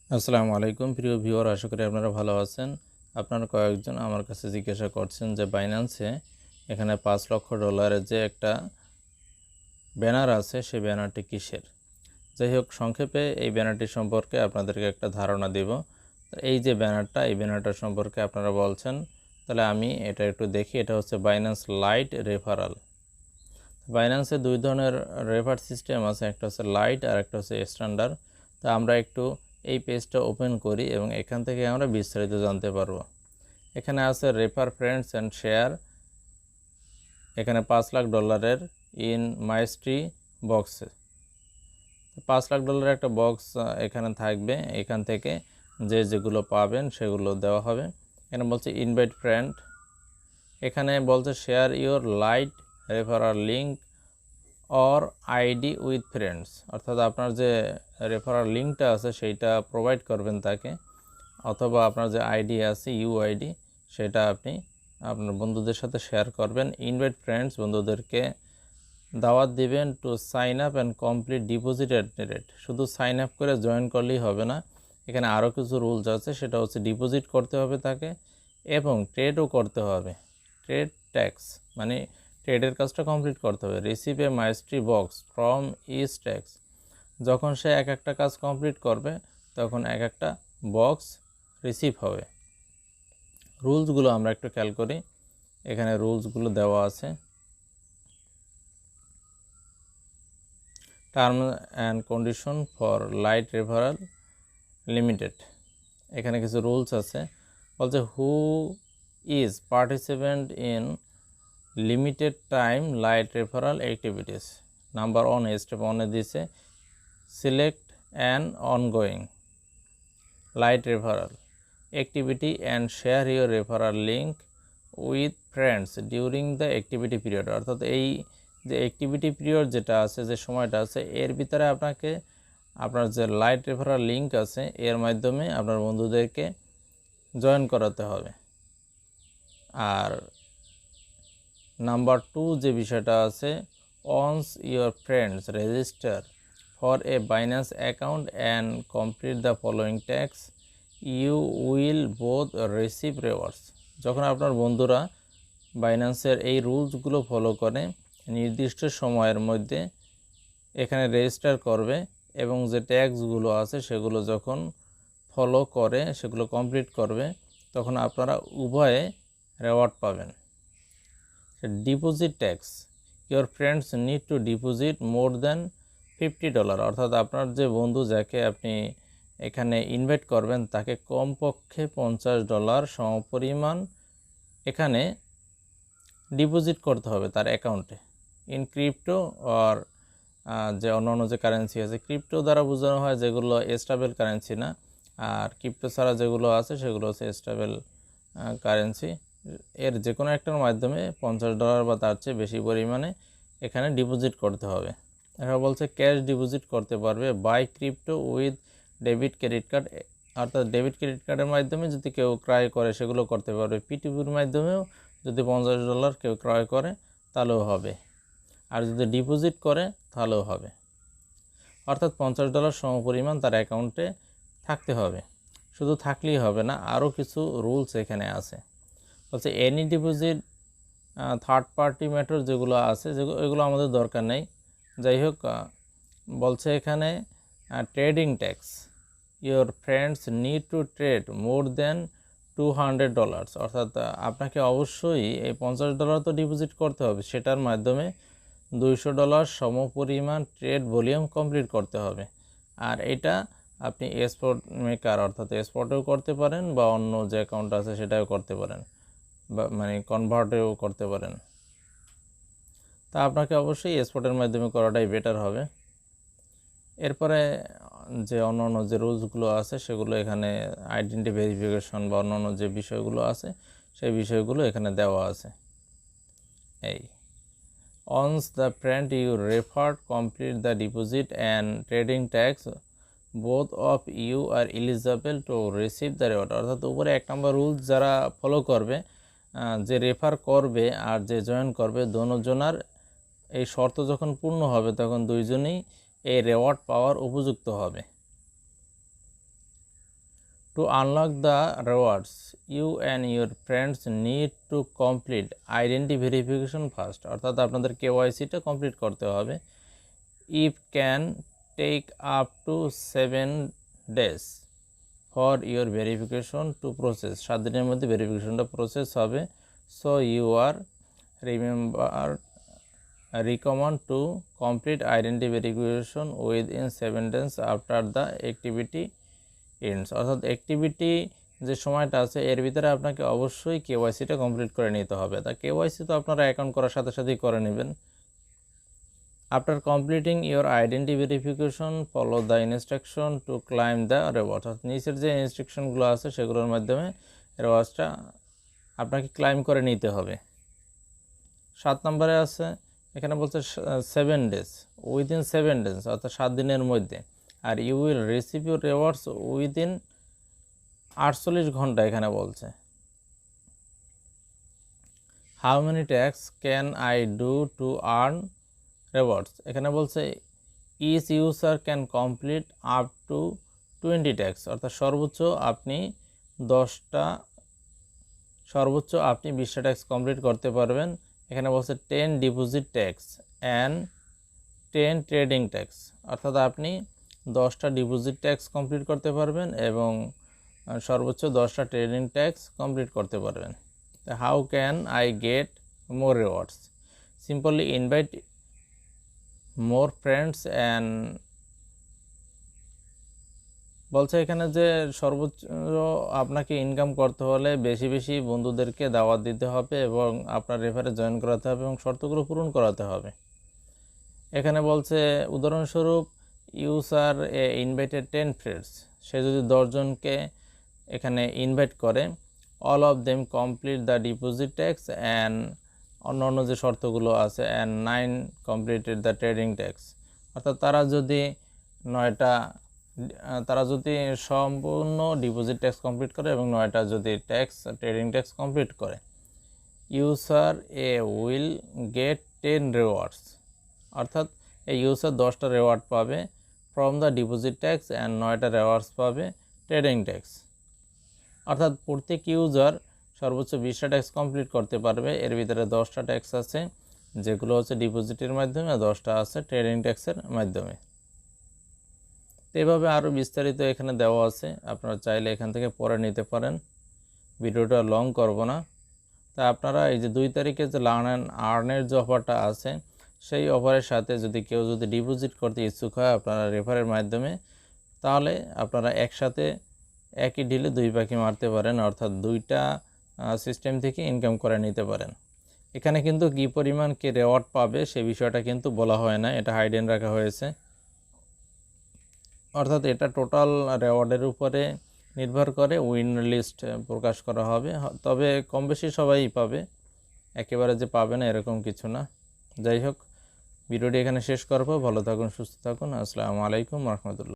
আসসালামু আলাইকুম প্রিয় ভিউয়ার, আশা করি আপনারা ভালো আছেন। আপনারা কয়েকজন আমার কাছে জিজ্ঞাসা করছেন যে বাইন্যান্সে এখানে $5 লক্ষ যে একটা ব্যানার আছে, সেই ব্যানারটি কিসের। যাই হোক, সংক্ষেপে এই ব্যানারটি সম্পর্কে আপনাদেরকে একটা ধারণা দেব। এই যে ব্যানারটা, এই ব্যানারটা সম্পর্কে আপনারা বলছেন, তাহলে আমি এটা একটু দেখি। এটা হচ্ছে বাইন্যান্স লাইট রেফারাল। বাইন্যান্সে দুই ধরনের রেফার সিস্টেম আছে, একটা হচ্ছে লাইট আর একটা হচ্ছে স্ট্যান্ডার্ড। তা আমরা একটু এই পেজটা ওপেন করি এবং এখান থেকে আমরা বিস্তারিত জানতে পারবো। এখানে আছে রেফার ফ্রেন্ডস অ্যান্ড শেয়ার। এখানে $5 লাখ ইন মাইস্ট্রি বক্সে $5 লাখ একটা বক্স এখানে থাকবে। এখান থেকে যেগুলো পাবেন সেগুলো দেওয়া হবে। এখানে বলছে ইনভাইট ফ্রেন্ড, এখানে বলছে share your light referral link or ID with friends, অর্থাৎ আপনার যে রেফারাল লিঙ্কটা আছে সেইটা প্রোভাইড করবেন তাকে, অথবা আপনার যে আইডি আছে ইউআইডি সেটা আপনি আপনার বন্ধুদের সাথে শেয়ার করবেন। ইনভাইট ফ্রেন্ডস, বন্ধুদেরকে দাওয়াত দিবেন to sign up and complete deposit at rate. শুধু সাইন আপ করে জয়েন করলেই হবে না, এখানে আরও কিছু রুলস আছে। সেটা হচ্ছে ডিপোজিট করতে হবে তাকে এবং ট্রেডও করতে হবে। ট্রেড ট্যাক্স মানে ট্রেডের কাজটা কমপ্লিট করতে হবে। Receive a mystery box from each ট্যাক্স, যখন সে এক একটা কাজ কমপ্লিট করবে তখন এক একটা বক্স রিসিভ হবে। রুলসগুলো আমরা একটু খেয়াল করি। এখানে রুলসগুলো দেওয়া আছে। Term and condition for light referral limited, এখানে কিছু রুলস আছে। বলছে who is participant in limited time light referral activities. Number 1 step 1 দিছে select an ongoing light referral activity and share your referral link with friends during the activity period, অর্থাৎ এই যে activity period যেটা আছে, যে সময়টা আছে, এর ভিতরে আপনাকে আপনার যে লাইট রেফারাল লিঙ্ক আছে এর মাধ্যমে আপনার বন্ধুদেরকে জয়েন করাতে হবে। আর নাম্বার 2 যে বিষয়টা আছে, once your friends register for a Binance account and complete the following tasks you will both receive rewards। যখন আপনার বন্ধুরা বাইন্যান্সের এই রুলসগুলো ফলো করে নির্দিষ্ট সময়ের মধ্যে এখানে রেজিস্টার করবে এবং যে ট্যাক্সগুলো আছে সেগুলো যখন ফলো করে, সেগুলো কমপ্লিট করবে, তখন আপনারা উভয়ে রেওয়ার্ড পাবেন। Deposit tax, your friends need to deposit more than $50, অর্থাৎ আপনার যে বন্ধু যাকে আপনি এখানে ইনভাইট করবেন তাকে কমপক্ষে $50 সমপরিমাণ এখানে ডিপোজিট করতে হবে তার অ্যাকাউন্টে, ইন ক্রিপ্টো আর যে অন্যান্য যে কারেন্সি আছে। ক্রিপ্টো দ্বারা বোঝানো হয় যেগুলো স্টেবল কারেন্সি না, আর ক্রিপ্টো ছাড়া যেগুলো আছে সেগুলো হচ্ছে স্টেবল কারেন্সি। এর যে কোনো একটার মাধ্যমে $50 বা তার চেয়ে বেশি পরিমাণে এখানে ডিপোজিট করতে হবে। এখানে বলছে ক্যাশ ডিপোজিট করতে পারবে buy crypto with debit credit card, অর্থাৎ ডেবিট ক্রেডিট কার্ডের মাধ্যমে যদি কেউ ক্রয় করে সেগুলো করতে পারবে। পিটিপির মাধ্যমেও যদি $50 কেউ ক্রয় করে তাহলেও হবে, আর যদি ডিপোজিট করে তাহলেও হবে। অর্থাৎ $50 সমপরিমাণ তার অ্যাকাউন্টে থাকতে হবে। শুধু থাকলেই হবে না, আরও কিছু রুলস এখানে আছে। বলছে any deposit third party matter যেগুলো আছে, এগুলো আমাদের দরকার নেই। যাই হোক, বলছে এখানে trading tax, your friends need to trade more than $200, অর্থাৎ আপনাকে অবশ্যই এই $50 তো ডিপোজিট করতে হবে, সেটার মাধ্যমে $200 সমপরিমাণ ট্রেড ভলিউম কমপ্লিট করতে হবে। আর এটা আপনি স্পট মেকার অর্থাৎ স্পটেও করতে পারেন বা অন্য যে অ্যাকাউন্ট আছে সেটাও করতে পারেন, বা মানে কনভার্টেও করতে পারেন। তা আপনাকে অবশ্যই স্পটের মাধ্যমে করাটাই বেটার হবে। এরপরে যে অন্যান্য যে রুলসগুলো আছে সেগুলো এখানে আইডেন্টি ভেরিফিকেশন বা অন্যান্য যে বিষয়গুলো আছে সেই বিষয়গুলো এখানে দেওয়া আছে। এই once the friend you referred complete the deposit and trading tax both of you are eligible to receive the reward, অর্থাৎ উপরে 1 নম্বর রুলস যারা ফলো করবে, যে রেফার করবে আর যে জয়েন করবে, দোনোজনার এই শর্ত যখন পূর্ণ হবে তখন দুইজনেই এই রেওয়ার্ড পাওয়ার উপযুক্ত হবে। To unlock the rewards, you and your friends need to complete identity verification first. অর্থাৎ আপনাদের কেওয়াইসিটা কমপ্লিট করতে হবে। It can take up to 7 days for your verification to process. 7 দিনের মধ্যে ভেরিফিকেশনটা প্রসেস হবে। So you are recommend to complete identity verification within 7 days after the activity ends. অর্থাৎ activity যে সময়টা আছে এর ভিতরে আপনাকে অবশ্যই কেওয়াইসিটা কমপ্লিট করে নিতে হবে। তা কেওয়াইসি তো আপনারা অ্যাকাউন্ট করার সাথে সাথেই করে নেবেন। After completing your identity verification follow the instruction to climb the reward. অর্থাৎ নিচের যে ইনস্ট্রাকশনগুলো আছে সেগুলোর মাধ্যমে রেওয়ার্ডসটা আপনাকে ক্লাইম করে নিতে হবে। 7 নম্বরে আছে, এখানে বলছে 7 days, উইদিন 7 days, অর্থাৎ 7 দিনের মধ্যে। আর you will receive your rewards within 48 ঘন্টা এখানে বলছে। How many tasks can I do to earn rewards? এখানে বলছে each user can complete up to 20 tasks, অর্থাৎ সর্বোচ্চ আপনি 20টা ট্যাক্স কমপ্লিট করতে পারবেন। এখানে বলছে 10 deposit tax and 10 trading tax, অর্থাৎ আপনি 10টা ডিপোজিট ট্যাক্স কমপ্লিট করতে পারবেন এবং সর্বোচ্চ 10টা ট্রেডিং ট্যাক্স কমপ্লিট করতে পারবেন। How can I get more rewards? Simply invite more friends and বলছে এখানে যে সর্বোচ্চ আপনাকে ইনকাম করতে হলে বেশি বেশি বন্ধুদেরকে দাওয়াত দিতে হবে এবং আপনার রেফারে জয়েন করাতে হবে এবং শর্তগুলো পূরণ করাতে হবে। এখানে বলছে উদাহরণস্বরূপ ইউজার ইনভাইটেড 10 ফ্রেন্ডস, সে যদি 10 জনকে এখানে ইনভাইট করে, all of them complete the deposit tax and অন্য যে শর্তগুলো আছে and 9 completed the trading tax, অর্থাৎ তারা যদি সম্পূর্ণ ডিপোজিট ট্যাক্স কমপ্লিট করে এবং 9টা যদি ট্রেডিং ট্যাক্স কমপ্লিট করে, ইউজার উইল গেট 10 রিওয়ার্ডস, অর্থাৎ এই ইউজার 10টা রেওয়ার্ড পাবে from the deposit tax and 9টা রেওয়ার্ডস পাবে ট্রেডিং ট্যাক্স। অর্থাৎ প্রত্যেক ইউজার সর্বোচ্চ 20টা ট্যাক্স কমপ্লিট করতে পারবে। এর ভিতরে 10টা ট্যাক্স আছে যেগুলো হচ্ছে ডিপোজিটের মাধ্যমে, 10টা আছে ট্রেডিং ট্যাক্সের মাধ্যমে। তো এভাবে আরও বিস্তারিত এখানে দেওয়া আছে, আপনারা চাইলে এখান থেকে পড়ে নিতে পারেন, ভিডিওটা লং করব না। তা আপনারা এই যে 2 তারিখে যে লার্ন অ্যান্ড আর্নের যে অফারটা আছে সেই অফারের সাথে কেউ যদি ডিপোজিট করতে ইচ্ছুক হয় আপনারা রেফারের মাধ্যমে, তাহলে আপনারা একসাথে একই ডিলে 2 পাখি মারতে পারেন, অর্থাৎ 2টা সিস্টেম থেকে ইনকাম করে নিতে পারেন। এখানে কিন্তু কী পরিমাণ কে রেওয়ার্ড পাবে সে বিষয়টা কিন্তু বলা হয় না, এটা হাইডেন রাখা হয়েছে। অর্থাৎ এটা টোটাল রেওয়ার্ডের উপরে নির্ভর করে উইন লিস্ট প্রকাশ করা হবে, তবে কম বেশি সবাই পাবে, একেবারে যে পাবে না এরকম কিছু না। যাই হোক, ভিডিওটি এখানে শেষ করব। ভালো থাকুন, সুস্থ থাকুন। আসসালামু আলাইকুম রহমতুল্লাহ।